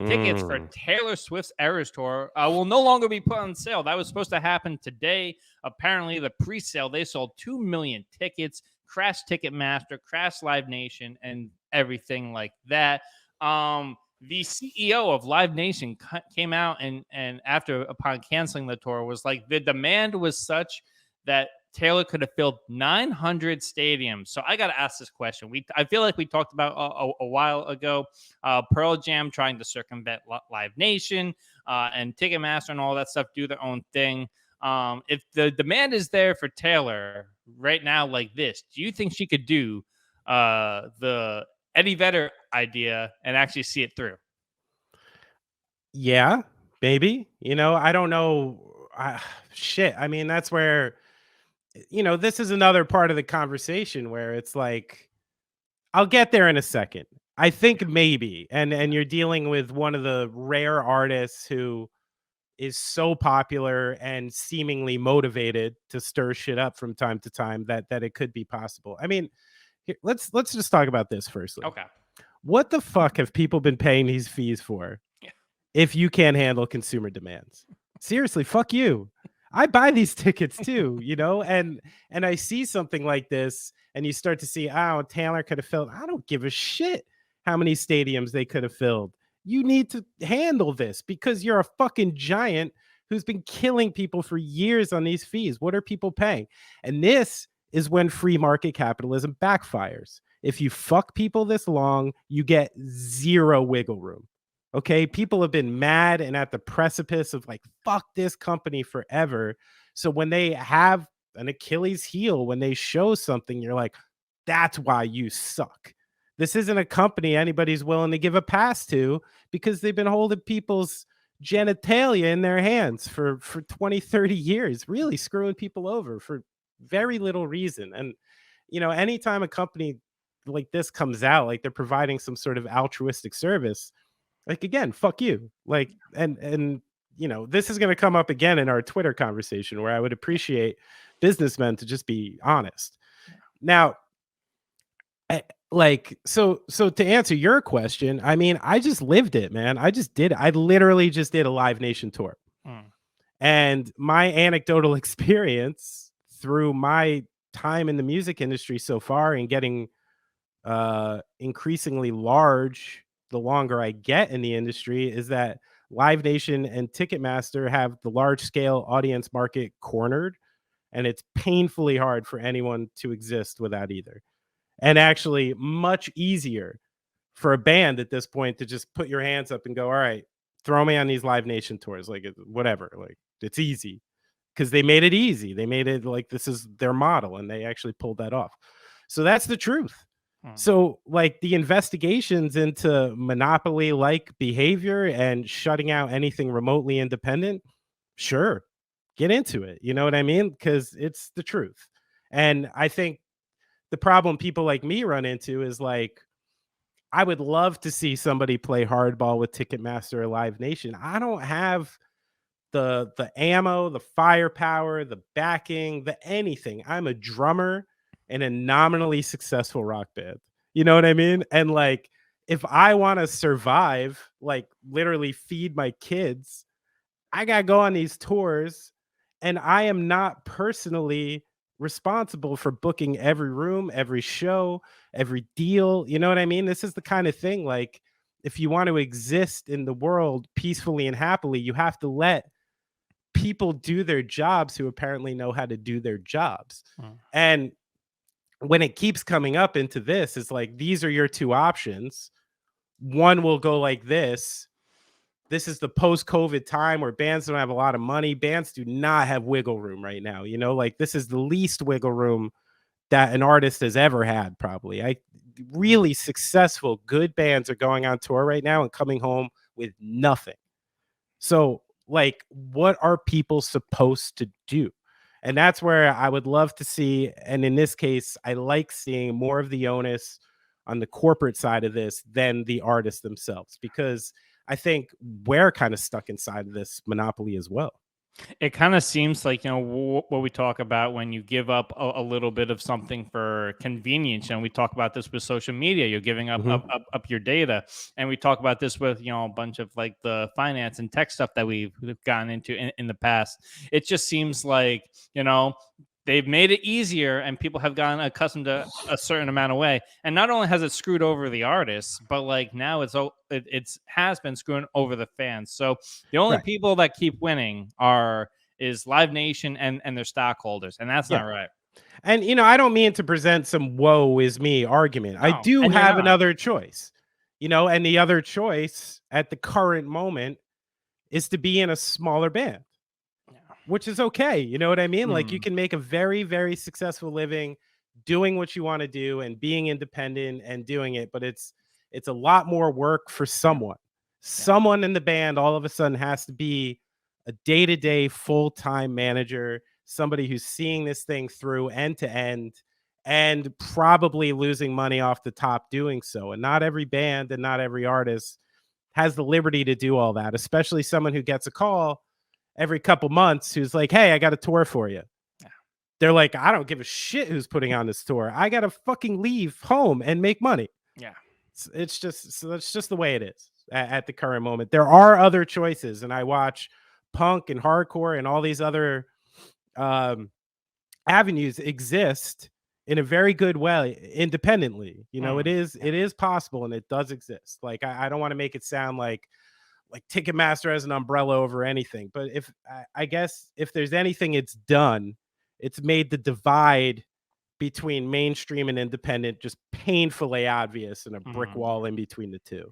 Tickets for Taylor Swift's Eras Tour will no longer be put on sale. That was supposed to happen today. Apparently, the pre-sale, they sold 2 million tickets. Crash Ticketmaster, Crash Live Nation, and everything like that. The CEO of Live Nation came out and upon canceling the tour was like, the demand was such that Taylor could have filled 900 stadiums. So I got to ask this question. I feel like we talked about a while ago, Pearl Jam trying to circumvent Live Nation and Ticketmaster and all that stuff, do their own thing. If the demand is there for Taylor right now like this, do you think she could do the Eddie Vedder idea and actually see it through? Yeah, maybe. I don't know. Shit. I mean, that's where, this is another part of the conversation where it's like, I'll get there in a second. I think maybe. And you're dealing with one of the rare artists who is so popular and seemingly motivated to stir shit up from time to time that it could be possible. I mean, let's just talk about this firstly. Okay. What the fuck have people been paying these fees for if you can't handle consumer demands? Seriously, fuck you. I buy these tickets too, and I see something like this and you start to see, oh, Taylor could have filled. I don't give a shit how many stadiums they could have filled. You need to handle this because you're a fucking giant who's been killing people for years on these fees. What are people paying? And this is when free market capitalism backfires. If you fuck people this long, you get zero wiggle room. Okay, people have been mad and at the precipice of like, fuck this company forever. So when they have an Achilles heel, when they show something, you're like, that's why you suck. This isn't a company anybody's willing to give a pass to because they've been holding people's genitalia in their hands for 20, 30 years, really screwing people over for very little reason. And, anytime a company like this comes out, like they're providing some sort of altruistic service, like, again, fuck you. Like, and this is going to come up again in our Twitter conversation where I would appreciate businessmen to just be honest. Now, so to answer your question, I mean, I just lived it, man. I just did it. I literally just did a Live Nation tour. And my anecdotal experience through my time in the music industry so far and getting increasingly large the longer I get in the industry is that Live Nation and Ticketmaster have the large scale audience market cornered, and it's painfully hard for anyone to exist without either. And actually much easier for a band at this point to just put your hands up and go, all right, throw me on these Live Nation tours, like whatever, like it's easy because they made it easy. They made it like this is their model and they actually pulled that off. So that's the truth. So like the investigations into monopoly like behavior and shutting out anything remotely independent, sure, get into it. You know what I mean? Because it's the truth. And I think the problem people like me run into is like, I would love to see somebody play hardball with Ticketmaster or Live Nation. I don't have the ammo, the firepower, the backing, the anything. I'm a drummer in a nominally successful rock band. You know what I mean? And like, if I want to survive, like literally feed my kids, I got to go on these tours, and I am not personally responsible for booking every room, every show, every deal. You know what I mean? This is the kind of thing, like, if you want to exist in the world peacefully and happily, you have to let people do their jobs who apparently know how to do their jobs. And when it keeps coming up into this, it's like, these are your two options. One will go like this. This is the post-COVID time where bands don't have a lot of money. Bands do not have wiggle room right now. Like this is the least wiggle room that an artist has ever had, probably. Really successful, good bands are going on tour right now and coming home with nothing. So like, what are people supposed to do? And that's where I would love to see. And in this case, I like seeing more of the onus on the corporate side of this than the artists themselves, because I think we're kind of stuck inside of this monopoly as well. It kind of seems like, what we talk about when you give up a little bit of something for convenience. And we talk about this with social media. You're giving up, Mhm. up your data. And we talk about this with, a bunch of like the finance and tech stuff that we've gotten into in the past. It just seems like, they've made it easier and people have gotten accustomed to a certain amount of way. And not only has it screwed over the artists, but like now it's has been screwing over the fans. So the only Right. people that keep winning is Live Nation and their stockholders, and that's Yeah. not right. And I don't mean to present some woe is me argument. I No, do and you're have not. another choice. And the other choice at the current moment is to be in a smaller band, Yeah. which is okay. You know what I mean? Like you Mhm. can make a very, very successful living doing what you want to do and being independent and doing it, but it's a lot more work for someone. Yeah. Someone in the band all of a sudden has to be a day-to-day full-time manager, somebody who's seeing this thing through end to end and probably losing money off the top doing so. And not every band and not every artist has the liberty to do all that, especially someone who gets a call every couple months who's like, "Hey, I got a tour for you." Yeah. They're like, "I don't give a shit who's putting on this tour. I got to fucking leave home and make money." Yeah. It's just so that's just the way it is at the current moment. There are other choices, and I watch punk and hardcore and all these other um, avenues exist in a very good way independently. It Mm. is Yeah. it is possible and it does exist. Like I don't want to make it sound like Ticketmaster as an umbrella over anything. But if I guess if there's anything it's done, it's made the divide between mainstream and independent just painfully obvious and a brick Mhm. wall in between the two.